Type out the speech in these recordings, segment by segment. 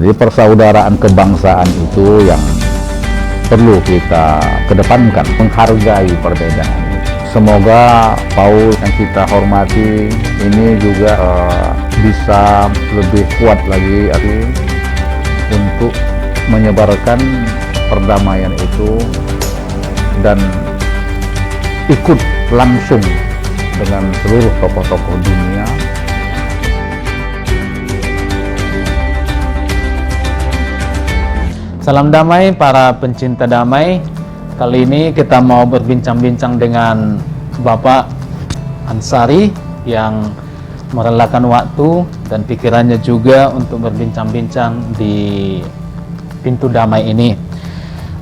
Jadi persaudaraan kebangsaan itu yang perlu kita kedepankan, menghargai perbedaan. Semoga Paus yang kita hormati ini juga bisa lebih kuat lagi untuk menyebarkan perdamaian itu dan ikut langsung dengan seluruh tokoh-tokoh dunia. Salam damai para pencinta damai. Kali ini kita mau berbincang-bincang dengan Bapak Ansari yang merelakan waktu dan pikirannya juga untuk berbincang-bincang di pintu damai ini.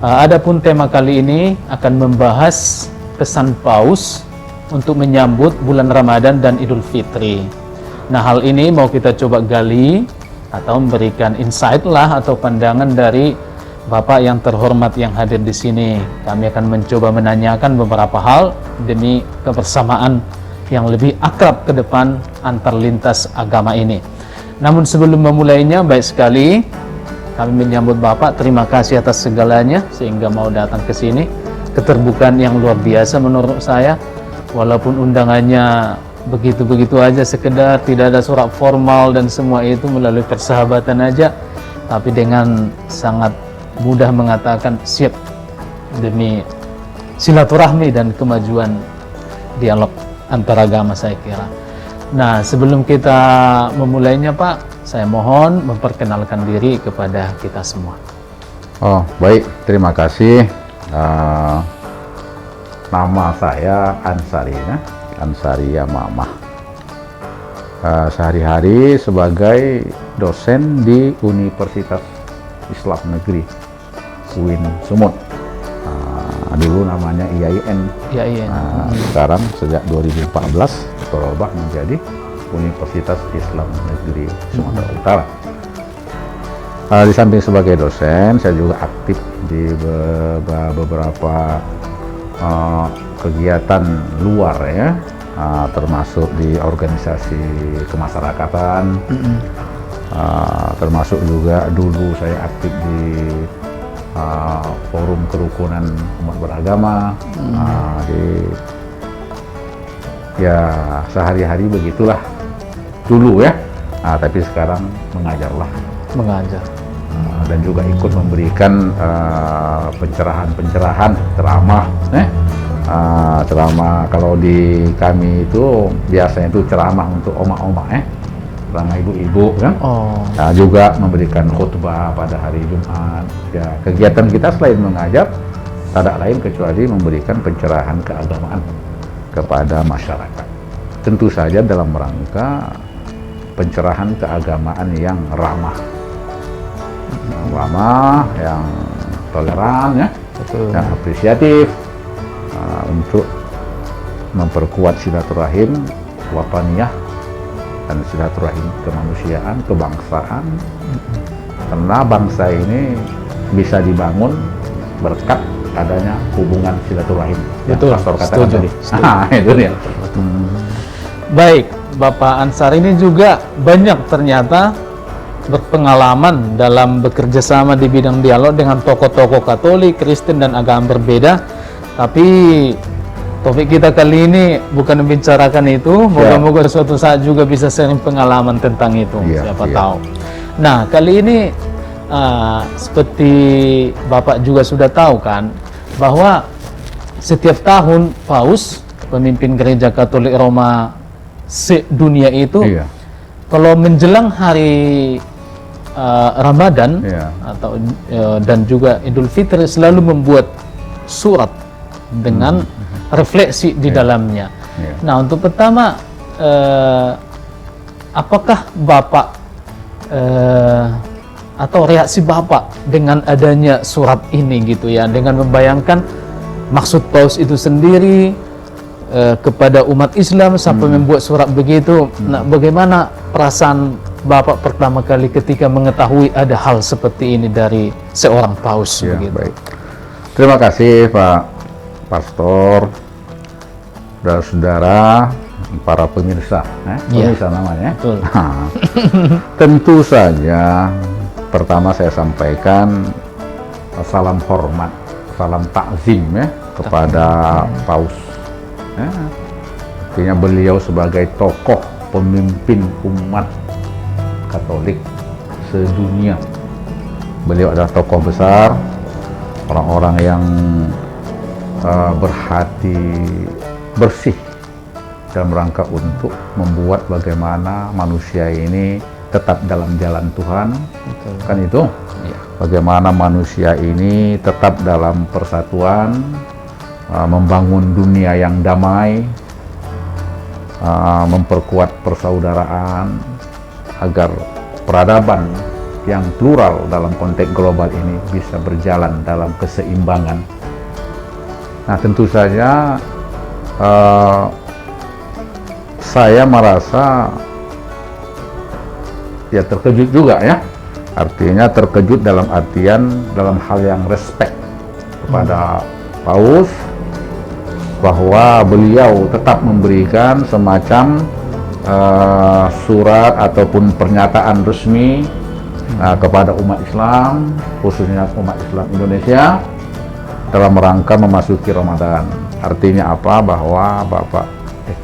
Adapun tema kali ini akan membahas pesan Paus untuk menyambut bulan Ramadan dan Idul Fitri. Nah, hal ini mau kita coba gali atau memberikan insight lah atau pandangan dari Bapak yang terhormat yang hadir di sini. Kami akan mencoba menanyakan beberapa hal demi kebersamaan yang lebih akrab ke depan antar lintas agama ini. Namun sebelum memulainya, baik sekali kami menyambut Bapak. Terima kasih atas segalanya sehingga mau datang ke sini. Keterbukaan yang luar biasa menurut saya. Walaupun undangannya begitu-begitu aja, sekedar tidak ada surat formal dan semua itu melalui persahabatan aja, tapi dengan sangat mudah mengatakan siap demi silaturahmi dan kemajuan dialog antaragama, saya kira. Nah, sebelum kita memulainya Pak, saya mohon memperkenalkan diri kepada kita semua. Oh, baik, terima kasih. Nama saya Ansari, Ansari Yamamah. Sehari-hari sebagai dosen di Universitas Islam Negeri UIN Sumut. Dulu namanya IAIN. Sekarang sejak 2014 berubah menjadi Universitas Islam Negeri Sumatera Utara. Di samping sebagai dosen, saya juga aktif di beberapa kegiatan luar ya, termasuk di organisasi kemasyarakatan. Termasuk juga dulu saya aktif di forum kerukunan umat beragama. Ya sehari-hari begitulah dulu ya, tapi sekarang mengajar dan juga ikut memberikan pencerahan ceramah. Ceramah kalau di kami itu biasanya itu ceramah untuk oma-oma sama ibu-ibu kan. Nah, juga memberikan khutbah pada hari Jumat. Ya, kegiatan kita selain mengajar, tidak lain kecuali memberikan pencerahan keagamaan kepada masyarakat. Tentu saja dalam rangka pencerahan keagamaan yang ramah, yang toleran ya, yang apresiatif, untuk memperkuat silaturahim wataniyah dan silaturahim kemanusiaan, kebangsaan. Karena bangsa ini bisa dibangun berkat adanya hubungan silaturahim. Betul, Pastor katakan tadi. Itu dia. Baik, Bapak Ansari ini juga banyak ternyata berpengalaman dalam bekerja sama di bidang dialog dengan tokoh-tokoh Katolik, Kristen dan agama berbeda. Tapi topik kita kali ini bukan membicarakan itu. Moga-moga suatu saat juga bisa sharing pengalaman tentang itu. Siapa tahu. Nah, kali ini seperti Bapak juga sudah tahu kan, bahwa setiap tahun Paus, pemimpin Gereja Katolik Roma sedunia itu, kalau menjelang hari Ramadan atau dan juga Idul Fitri selalu membuat surat dengan refleksi di dalamnya. Nah, untuk pertama, apakah Bapak atau reaksi Bapak dengan adanya surat ini gitu ya, dengan membayangkan maksud Paus itu sendiri kepada umat Islam sampai membuat surat begitu. Nah, bagaimana perasaan Bapak pertama kali ketika mengetahui ada hal seperti ini dari seorang Paus begitu? Baik. Terima kasih Pak Pastor dan saudara, para pemirsa, pemirsa namanya. Betul. Tentu saja pertama saya sampaikan salam hormat, salam takzim ya kepada Paus. Ya, artinya beliau sebagai tokoh pemimpin umat Katolik sedunia. Beliau adalah tokoh besar, orang-orang yang berhati bersih dalam rangka untuk membuat bagaimana manusia ini tetap dalam jalan Tuhan. Betul. Kan itu Iya. bagaimana manusia ini tetap dalam persatuan, membangun dunia yang damai, memperkuat persaudaraan agar peradaban yang plural dalam konteks global ini bisa berjalan dalam keseimbangan. Nah, tentu saja saya merasa ya terkejut juga ya. Artinya terkejut dalam artian dalam hal yang respect kepada Paus, bahwa beliau tetap memberikan semacam surat ataupun pernyataan resmi kepada umat Islam, khususnya umat Islam Indonesia, dalam rangka memasuki Ramadan. Artinya apa? Bahwa Bapak,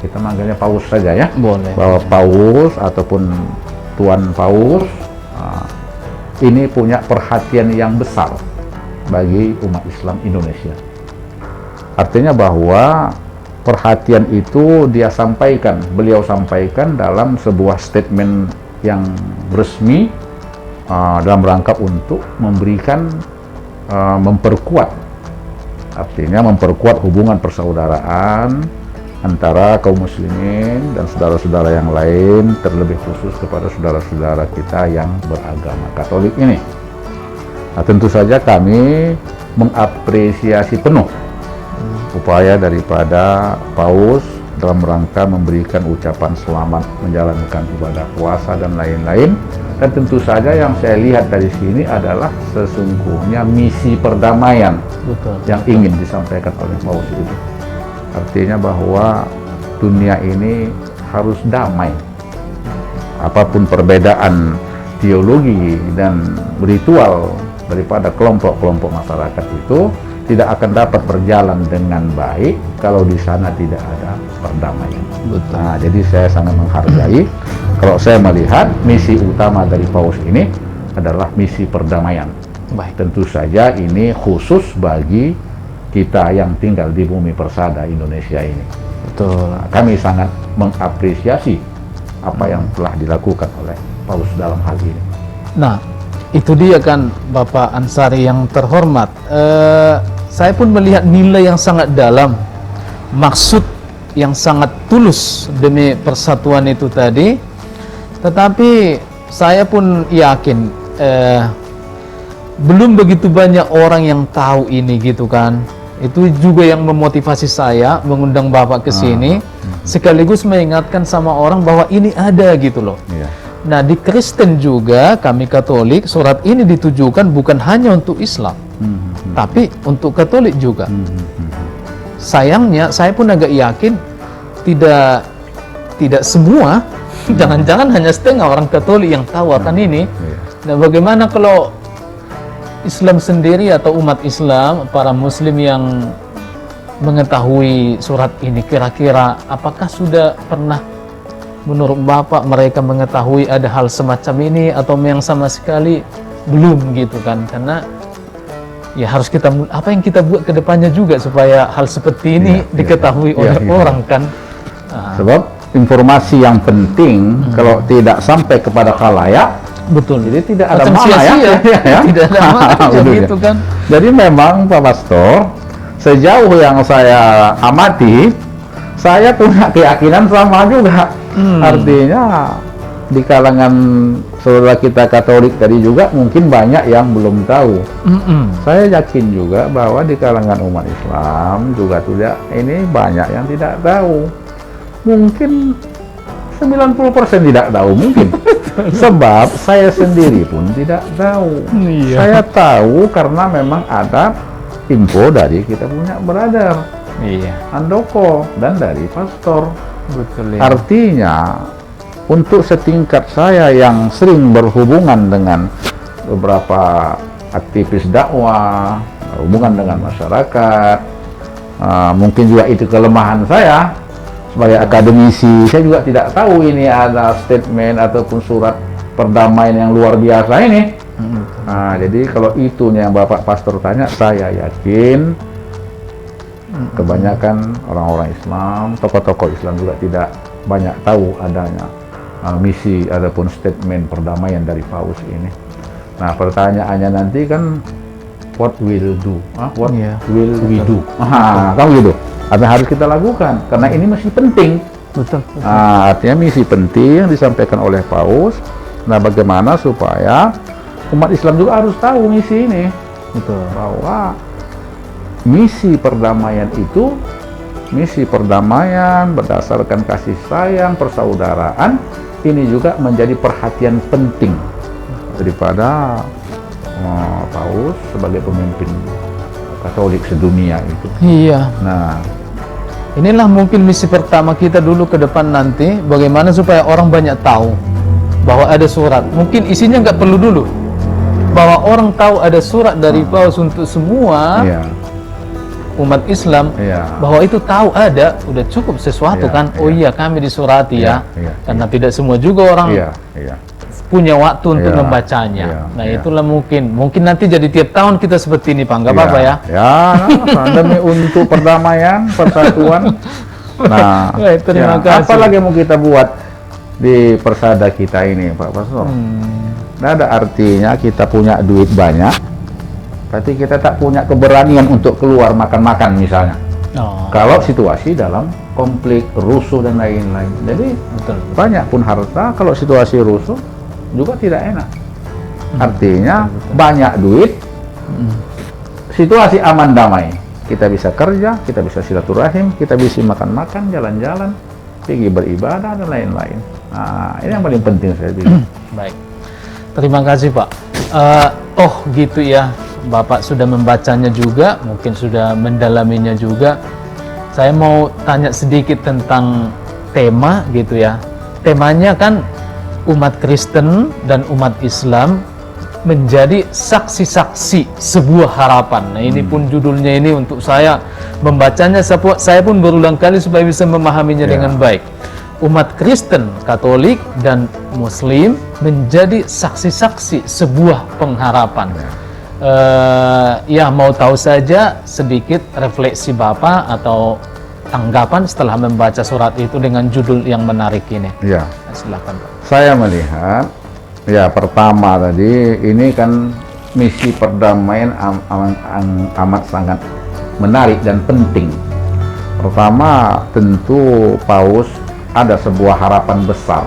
kita manggilnya Paus saja ya. Boleh. Bahwa Paus ataupun Tuan Paus ini punya perhatian yang besar bagi umat Islam Indonesia. Artinya bahwa perhatian itu beliau sampaikan dalam sebuah statement yang resmi dalam rangka untuk memberikan memperkuat, artinya memperkuat hubungan persaudaraan antara kaum muslimin dan saudara-saudara yang lain, terlebih khusus kepada saudara-saudara kita yang beragama Katolik ini. Nah, tentu saja kami mengapresiasi penuh upaya daripada Paus dalam rangka memberikan ucapan selamat menjalankan ibadah puasa dan lain-lain. Dan tentu saja yang saya lihat dari sini adalah sesungguhnya misi perdamaian yang ingin disampaikan oleh Paus itu. Artinya bahwa dunia ini harus damai. Apapun perbedaan teologi dan ritual daripada kelompok-kelompok masyarakat itu tidak akan dapat berjalan dengan baik kalau di sana tidak ada perdamaian. Betul. Nah, jadi saya sangat menghargai kalau saya melihat misi utama dari Paus ini adalah misi perdamaian. Baik. Tentu saja ini khusus bagi kita yang tinggal di bumi persada Indonesia ini. Betul. Nah, kami sangat mengapresiasi apa yang telah dilakukan oleh Paus dalam hal ini. Nah, itu dia kan Bapak Ansari yang terhormat. Saya pun melihat nilai yang sangat dalam, maksud yang sangat tulus demi persatuan itu tadi. Tetapi saya pun yakin belum begitu banyak orang yang tahu ini gitu kan. Itu juga yang memotivasi saya mengundang Bapak ke sini, sekaligus mengingatkan sama orang bahwa ini ada gitu loh. Iya. Nah, di Kristen juga, kami Katolik, surat ini ditujukan bukan hanya untuk Islam, tapi untuk Katolik juga. Sayangnya, saya pun agak yakin tidak semua, jangan-jangan hanya setengah orang Katolik yang tahu akan ini. Nah, bagaimana kalau Islam sendiri atau umat Islam, para Muslim yang mengetahui surat ini, kira-kira apakah sudah pernah menurut Bapak mereka mengetahui ada hal semacam ini atau yang sama sekali belum gitu kan? Karena ya harus apa yang kita buat ke depannya juga supaya hal seperti ini diketahui oleh orang kan. Sebab informasi yang penting kalau tidak sampai kepada khalayak, betul. jadi tidak ada Macam makna sia-sia, ya. tidak ada makna Betul, gitu kan. Jadi memang Pak Pastor, sejauh yang saya amati, saya punya keyakinan sama juga. Artinya di kalangan saudara kita Katolik tadi juga mungkin banyak yang belum tahu. Saya yakin juga bahwa di kalangan umat Islam juga ini banyak yang tidak tahu. Mungkin 90% tidak tahu mungkin. Sebab saya sendiri pun tidak tahu. Iya. Saya tahu karena memang ada info dari kita punya brother Iya, Andoko dan dari pastor. betul ya. Artinya untuk setingkat saya yang sering berhubungan dengan beberapa aktivis dakwah, hubungan dengan masyarakat. Mungkin juga itu kelemahan saya sebagai akademisi. Saya juga tidak tahu ini ada statement ataupun surat perdamaian yang luar biasa ini. Jadi kalau itunya yang Bapak Pastor tanya, saya yakin kebanyakan orang-orang Islam, tokoh-tokoh Islam juga tidak banyak tahu adanya misi ataupun statement perdamaian dari Paus ini. Nah, pertanyaannya nanti kan, what will do? What will we do? Kamu gitu. Apa yang harus kita lakukan? Karena ini masih penting. Betul. Artinya misi penting yang disampaikan oleh Paus. Nah, bagaimana supaya umat Islam juga harus tahu misi ini. Betul. Bahwa misi perdamaian itu, misi perdamaian berdasarkan kasih sayang, persaudaraan, ini juga menjadi perhatian penting daripada Paus sebagai pemimpin Katolik sedunia itu. Iya. Nah, inilah mungkin misi pertama kita dulu ke depan nanti, bagaimana supaya orang banyak tahu bahwa ada surat. Mungkin isinya nggak perlu dulu, bahwa orang tahu ada surat dari Paus untuk semua umat Islam, bahwa itu tahu ada, udah cukup sesuatu kan. Oh iya, kami disurati karena tidak semua juga orang punya waktu untuk membacanya. Nah, itulah mungkin nanti jadi tiap tahun kita seperti ini, Pak, nggak apa-apa ya? Demi untuk perdamaian, persatuan. Nah, terima kasih. Apa lagi mau kita buat di persada kita ini, Pak Pastor? Nggak ada artinya kita punya duit banyak, tapi kita tak punya keberanian untuk keluar makan-makan misalnya. Kalau situasi dalam konflik, rusuh dan lain-lain. Jadi banyak pun harta, kalau situasi rusuh juga tidak enak. Artinya banyak duit, situasi aman damai, kita bisa kerja, kita bisa silaturahim, kita bisa makan-makan, jalan-jalan, pergi beribadah dan lain-lain. Nah, ini yang paling penting saya bilang. Baik, terima kasih Pak. Gitu ya, Bapak sudah membacanya juga, mungkin sudah mendalaminya juga. Saya mau tanya sedikit tentang tema gitu ya. Temanya kan umat Kristen dan umat Islam menjadi saksi-saksi sebuah harapan. Nah, ini pun judulnya ini untuk saya membacanya, saya pun berulang kali supaya bisa memahaminya dengan baik. Umat Kristen, Katolik, dan Muslim menjadi saksi-saksi sebuah pengharapan. Mau tahu saja sedikit refleksi Bapak atau tanggapan setelah membaca surat itu dengan judul yang menarik ini. Silakan Pak. Saya melihat, pertama tadi ini kan misi perdamaian amat sangat menarik dan penting. Pertama, tentu Paus ada sebuah harapan besar,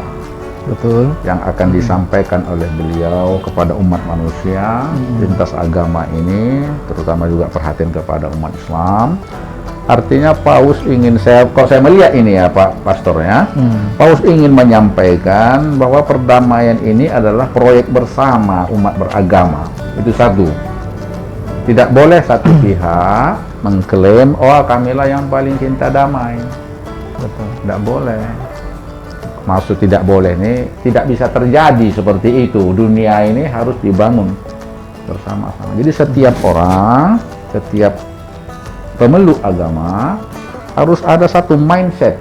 yang akan disampaikan oleh beliau kepada umat manusia lintas agama ini, terutama juga perhatian kepada umat Islam. Artinya Paus ingin, kalau saya melihat ini ya Pak Pastornya, Paus ingin menyampaikan bahwa perdamaian ini adalah proyek bersama umat beragama. Itu satu. Tidak boleh satu pihak mengklaim, kamilah yang paling cinta damai. Tidak boleh. Maksud tidak boleh ini, tidak bisa terjadi seperti itu. Dunia ini harus dibangun bersama-sama. Jadi setiap orang, setiap pemeluk agama harus ada satu mindset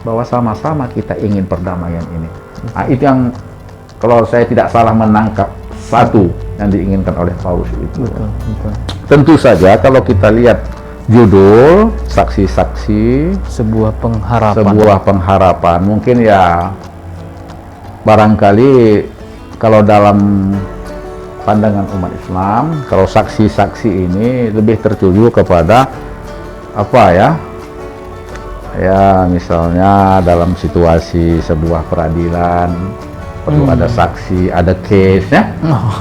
bahwa sama-sama kita ingin perdamaian ini. Nah, itu yang kalau saya tidak salah menangkap satu yang diinginkan oleh Paus itu. Tentu saja kalau kita lihat judul saksi-saksi sebuah pengharapan, mungkin ya barangkali kalau dalam pandangan umat Islam, kalau saksi-saksi ini lebih tertuju kepada misalnya dalam situasi sebuah peradilan perlu ada saksi, ada case ya.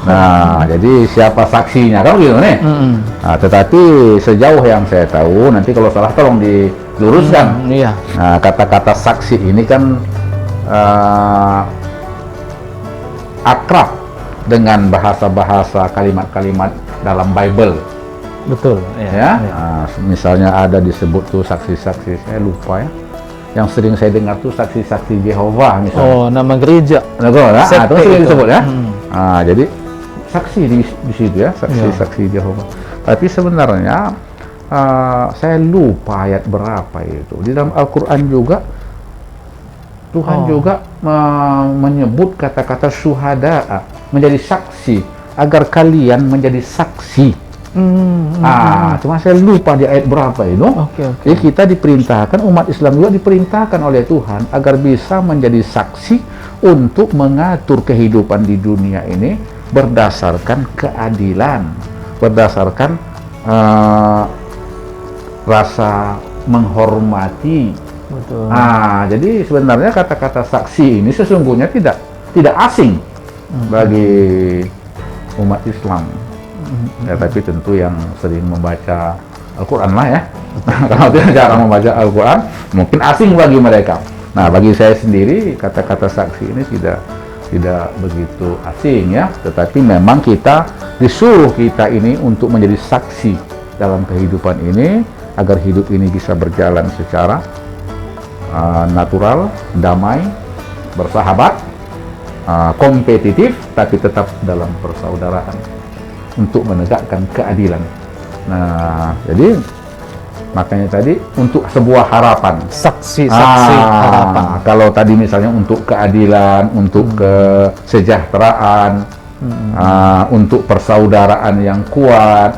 Nah, jadi siapa saksinya kan gitu nih. Nah, tetapi sejauh yang saya tahu, nanti kalau salah tolong diluruskan. Nah, kata-kata saksi ini kan akrab dengan bahasa-bahasa kalimat-kalimat dalam Bible. Nah, misalnya ada disebut tuh saksi-saksi, saya lupa ya. Yang sering saya dengar tuh saksi-saksi Yehova misalnya. Nama gereja. Itu sering disebut ya. Nah, jadi saksi di situ ya, saksi Jehovah. Tapi sebenarnya saya lupa ayat berapa itu. Di dalam Al-Quran juga Tuhan juga menyebut kata-kata syuhada, menjadi saksi, agar kalian menjadi saksi. Cuma saya lupa di ayat berapa itu. Jadi kita diperintahkan, umat Islam juga diperintahkan oleh Tuhan agar bisa menjadi saksi untuk mengatur kehidupan di dunia ini berdasarkan keadilan, berdasarkan rasa menghormati. Betul. Jadi sebenarnya kata-kata saksi ini sesungguhnya tidak asing bagi umat Islam. Ya, tapi tentu yang sering membaca Al-Quran lah ya. Kalau tidak jarang membaca Al-Quran, mungkin asing bagi mereka. Nah, bagi saya sendiri kata-kata saksi ini tidak begitu asing ya. Tetapi memang kita disuruh kita ini untuk menjadi saksi dalam kehidupan ini agar hidup ini bisa berjalan secara natural, damai, bersahabat, kompetitif, tapi tetap dalam persaudaraan untuk menegakkan keadilan. Nah, jadi makanya tadi untuk sebuah harapan, saksi harapan. Kalau tadi misalnya untuk keadilan, untuk kesejahteraan, untuk persaudaraan yang kuat,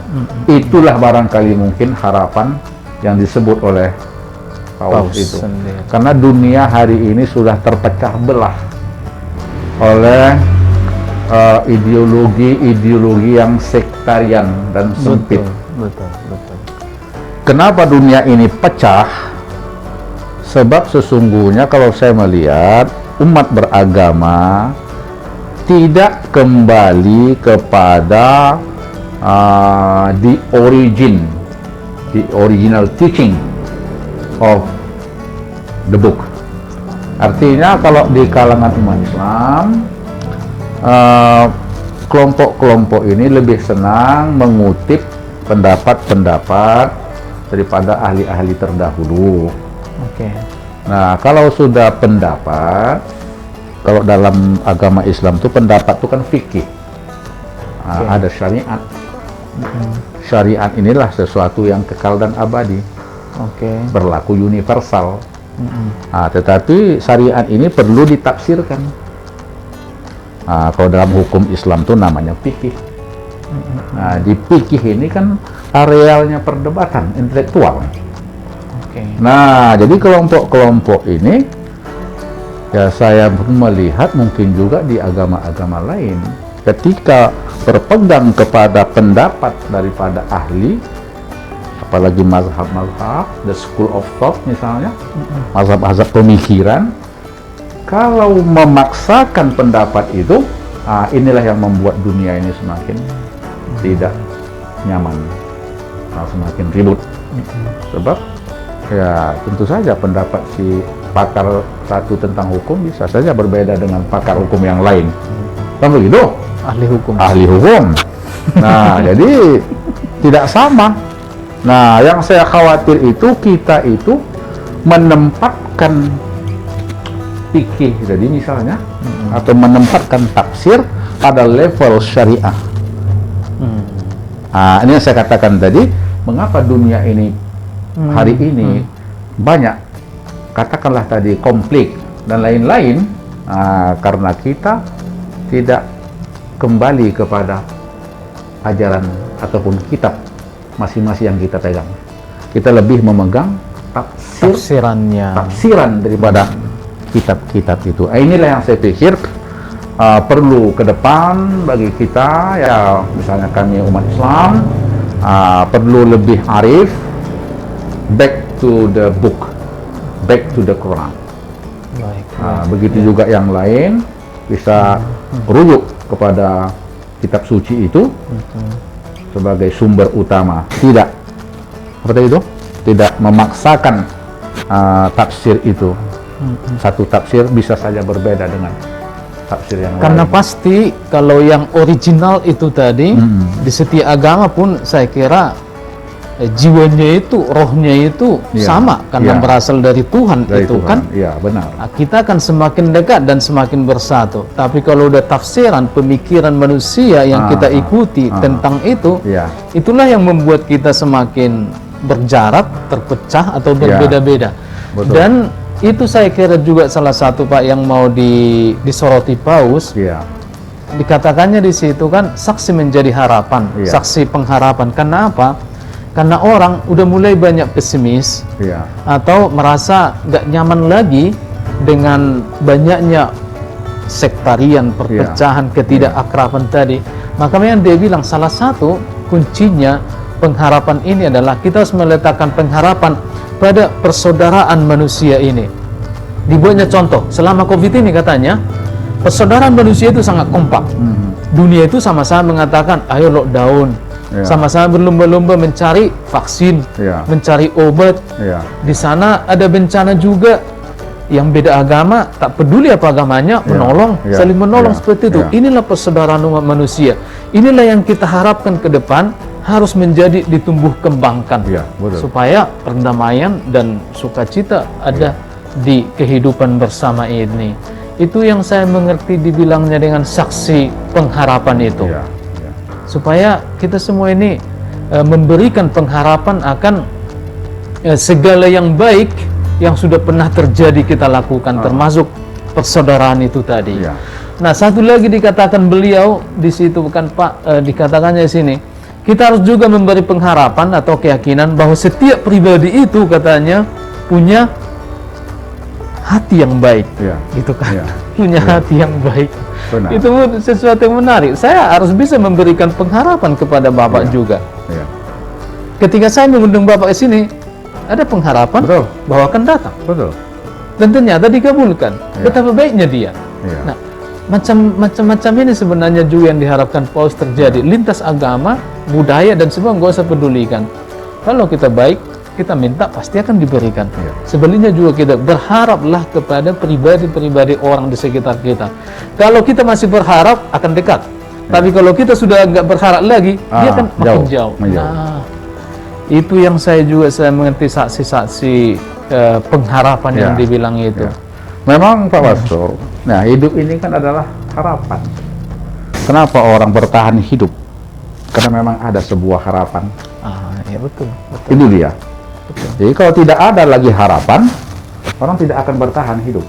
itulah barangkali mungkin harapan yang disebut oleh Paulus itu. Karena dunia hari ini sudah terpecah belah oleh ideologi yang sektarian dan sempit. Betul. Kenapa dunia ini pecah? Sebab sesungguhnya kalau saya melihat umat beragama tidak kembali kepada the original teaching of the book. Artinya kalau di kalangan umat Islam, kelompok-kelompok ini lebih senang mengutip pendapat-pendapat daripada ahli-ahli terdahulu. Nah, kalau sudah pendapat, kalau dalam agama Islam itu pendapat itu kan fikih. Ada syariat. Syariat inilah sesuatu yang kekal dan abadi. Berlaku universal. Tetapi syariat ini perlu ditafsirkan. Kalau dalam hukum Islam itu namanya fikih. Di fikih ini kan arealnya perdebatan intelektual. Nah, jadi kelompok-kelompok ini ya saya melihat mungkin juga di agama-agama lain ketika berpegang kepada pendapat daripada ahli, apalagi mazhab-mazhab, the school of thought misalnya, mazhab-mazhab pemikiran, kalau memaksakan pendapat itu, inilah yang membuat dunia ini semakin tidak nyaman, semakin ribut. Sebab ya tentu saja pendapat si pakar satu tentang hukum bisa saja berbeda dengan pakar hukum yang lain. Kan begitu? Ahli hukum. Nah, jadi tidak sama. Nah, yang saya khawatir itu kita itu menempatkan fikih, jadi misalnya, atau menempatkan tafsir pada level syariah. Ini yang saya katakan tadi, mengapa dunia ini hari ini banyak, katakanlah tadi, konflik dan lain-lain, karena kita tidak kembali kepada ajaran ataupun kitab masing-masing yang kita pegang. Kita lebih memegang tafsiran daripada kitab-kitab itu. Inilah yang saya pikir perlu ke depan bagi kita, ya misalnya kami umat Islam, perlu lebih arif, back to the book, back to the Quran. Begitu juga yang lain bisa rujuk kepada kitab suci itu sebagai sumber utama. Tidak seperti itu, tidak memaksakan tafsir itu. Satu tafsir bisa saja berbeda dengan tafsir yang karena lain. Pasti kalau yang original itu tadi di setiap agama pun saya kira jiwanya itu, rohnya itu sama karena berasal dari Tuhan itu kan. Iya, benar. Nah, kita akan semakin dekat dan semakin bersatu. Tapi kalau udah tafsiran pemikiran manusia yang kita ikuti tentang itu, itulah yang membuat kita semakin berjarak, terpecah atau berbeda-beda. Dan itu saya kira juga salah satu Pak yang mau disoroti Paus. Dikatakannya di situ kan saksi menjadi harapan, saksi pengharapan. Karena apa? Karena orang udah mulai banyak pesimis atau merasa nggak nyaman lagi dengan banyaknya sektarian, perpecahan, ketidakakraban tadi. Makanya dia bilang salah satu kuncinya pengharapan ini adalah kita harus meletakkan pengharapan pada persaudaraan manusia ini. Dibuatnya contoh, selama COVID ini katanya persaudaraan manusia itu sangat kompak. Dunia itu sama-sama mengatakan ayo lockdown, sama-sama berlomba-lomba mencari vaksin, mencari obat. Di sana ada bencana juga, yang beda agama tak peduli apa agamanya, menolong, saling menolong seperti itu. Inilah persaudaraan umat manusia. Inilah yang kita harapkan ke depan harus menjadi ditumbuh kembangkan, supaya perdamaian dan sukacita ada di kehidupan bersama ini. Itu yang saya mengerti dibilangnya dengan saksi pengharapan itu. Supaya kita semua ini memberikan pengharapan akan segala yang baik yang sudah pernah terjadi kita lakukan, termasuk persaudaraan itu tadi. Nah, satu lagi dikatakan beliau di situ bukan Pak, dikatakannya di sini, kita harus juga memberi pengharapan atau keyakinan bahwa setiap pribadi itu katanya punya hati yang baik, gitu kan? Punya hati yang baik. Benar. Itu sesuatu yang menarik. Saya harus bisa memberikan pengharapan kepada Bapak juga. Ketika saya mengundang Bapak ke sini, ada pengharapan bahwa akan datang. Dan ternyata dikabulkan. Betapa baiknya dia. Nah, macam-macam ini sebenarnya juga yang diharapkan Paus terjadi. Lintas agama, budaya dan semua nggak usah pedulikan. Kalau kita baik, kita minta pasti akan diberikan. Sebaliknya juga kita berharaplah kepada pribadi-pribadi orang di sekitar kita. Kalau kita masih berharap akan dekat. Tapi kalau kita sudah nggak berharap lagi, dia akan makin jauh. Nah, itu yang saya mengerti saksi-saksi pengharapan yang dibilang itu. Memang Pak Pastor, nah hidup ini kan adalah harapan. Kenapa orang bertahan hidup? Karena memang ada sebuah harapan. Ya betul. Itu dia. Jadi kalau tidak ada lagi harapan, orang tidak akan bertahan hidup.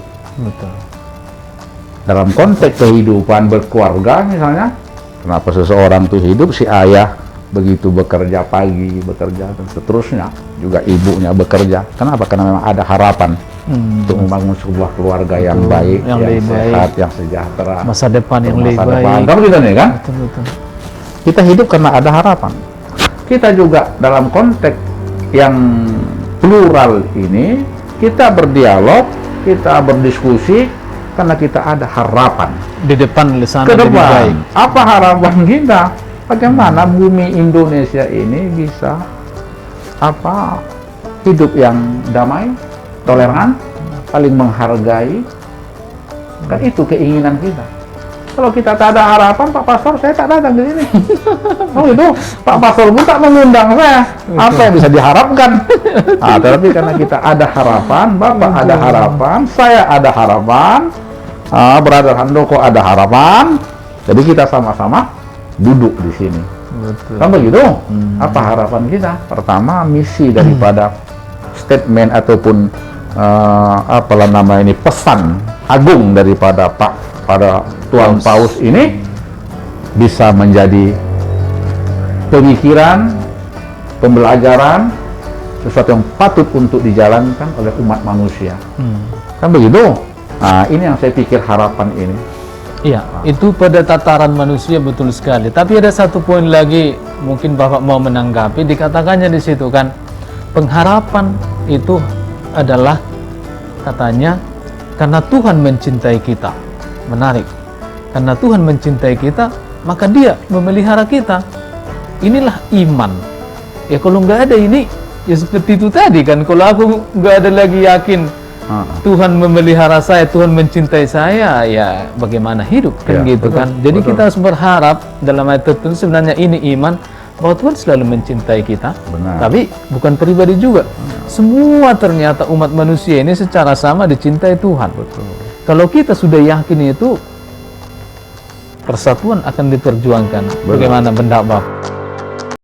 Dalam konteks kehidupan berkeluarga misalnya, kenapa seseorang itu hidup, si ayah begitu bekerja pagi, bekerja dan seterusnya, juga ibunya bekerja. Kenapa? Karena memang ada harapan untuk membangun sebuah keluarga yang baik, yang sehat, yang sejahtera, masa depan yang lebih baik. Kamu gitu nih kan? Betul. Kita hidup karena ada harapan. Kita juga dalam konteks yang plural ini, kita berdialog, kita berdiskusi karena kita ada harapan di depan lisan ke lebih baik. depan. Apa harapan kita? Bagaimana bumi Indonesia ini bisa hidup yang damai, toleran, saling menghargai. Kan itu keinginan kita. Kalau kita tak ada harapan, Pak Pastor, saya tak datang ke sini. Oh itu, Pak Pastor pun tak mengundang saya. Apa yang bisa diharapkan? Tetapi karena kita ada harapan, Bapak ada harapan, saya ada harapan, Brother Handoko ada harapan. Jadi kita sama-sama duduk di sini. Kan begitu? Apa harapan kita? Pertama, misi daripada statement ataupun pesan agung daripada pada Tuan Paus ini bisa menjadi pemikiran, pembelajaran, sesuatu yang patut untuk dijalankan oleh umat manusia. Kan begitu? Nah, ini yang saya pikir harapan ini. Iya, itu pada tataran manusia betul sekali. Tapi ada satu poin lagi, mungkin Bapak mau menanggapi. Dikatakannya di situ kan, pengharapan itu adalah katanya karena Tuhan mencintai kita. Menarik. Karena Tuhan mencintai kita, maka Dia memelihara kita. Inilah iman. Ya kalau nggak ada ini, ya seperti itu tadi kan. Kalau aku nggak ada lagi yakin Tuhan memelihara saya, Tuhan mencintai saya, ya bagaimana hidup kan gitu betul, kan. Jadi betul. Kita harus berharap dalam ayat tertentu sebenarnya ini iman. bahwa Tuhan selalu mencintai kita. Benar. Tapi bukan pribadi juga. Semua ternyata umat manusia ini secara sama dicintai Tuhan. Betul. Kalau kita sudah yakin itu, persatuan akan diperjuangkan. Bagaimana pendapat Bapak?